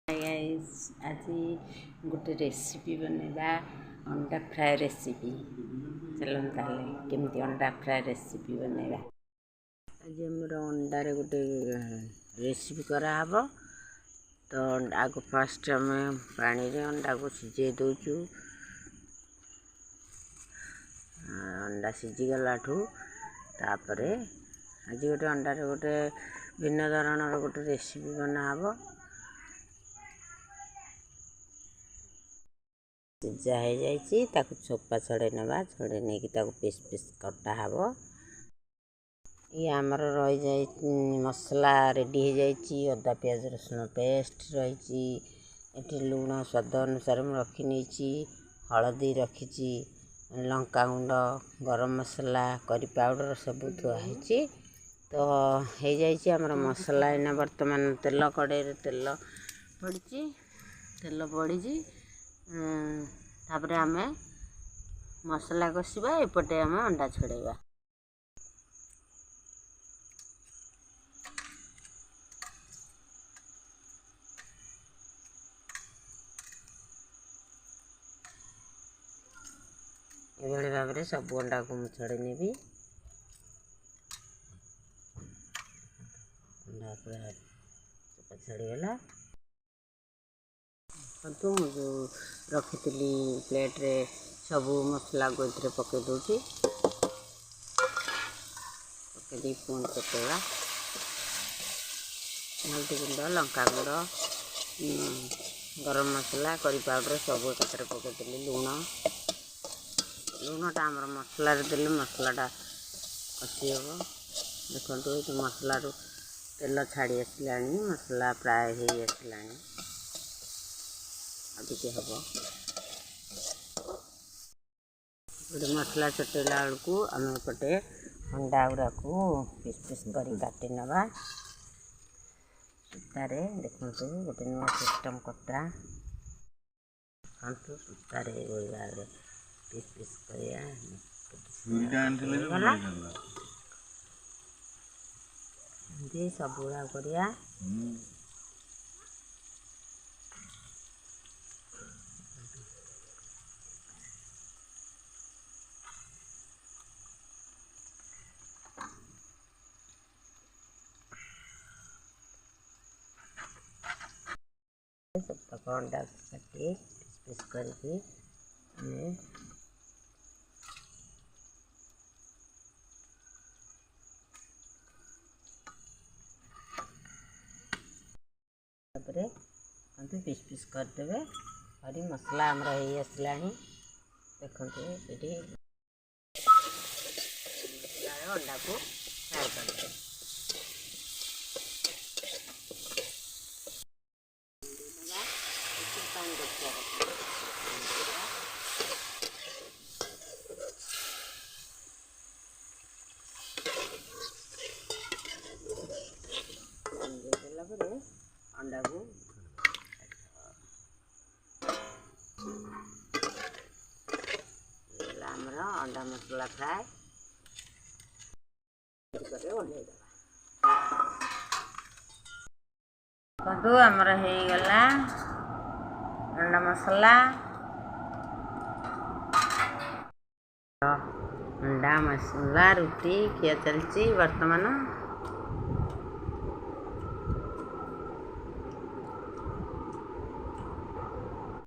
Guys आज गोटे recipe बनवा अंडा फ्राए रेसिपी चलो ताले केमती अंडा फ्राए रेसिपी बनवा। आज आमर अंडार गोटे रेसिपी कराहब। तो आग फास्ट आम पानी रे अंडा को सिझे दौचु। अंडा सिझीगला तापर आज गोटे अंडार गोटे भिन्न धरणर गोटे रेसिपी बनाहब। सिझा हो जाए चोपा छड़े ना छड़े नहीं कि पीस पीस कटा हब। ये आमर रही जाए मसला रेडी हो जाए। अदा प्याज रसुण पेस्ट रही लुण स्वाद अनुसार रखी नहीं। हलदी रखी लंका गुंड गरम मसला करी पाउडर सब थुआई। तो हो जाए आमर मसला इना बर्तमान तेल कड़े तेल पड़ी तापर आम मसला कषा एपटे आम अंडा छड़ेगा। ये भाव में सब अंडा को मुझे छड़े नेबी। अंडा पूरा चोपा छड़ीगला। तो मुझे रखी प्लेट रे सब मसला को पकई दूसरी पकई पुणी पकेगा। हल्दी गुंड लंका गुंड गरम मसला करी पाउडर सब एक पकईली। लुणटा आमर मसला देले मसलाटा कषि हम। देखो ये मसला तेल छाड़ी आसला मसला प्राय हो आसला टे हम गोटे मसला चटेला बेलू आम एपटे अंडा गुड़ा को पीस पीस कर काटी नवा। सूतार देखो गोटे नुआ सिस्टम कटा सूतार पीस पीस कर सब गुड़ा करिया। सब तक अंडा काटी पीस पीस करके पीस पीस करदे। हरी मसला आमर हो आसला। देखो ये अंडा को फ्राए करदे। अंडा को आमर अंडा मसला फ्राए देखो आमर हो गला अंडा मसला। अंडा मसला रुटी खिया चलती वर्तमान।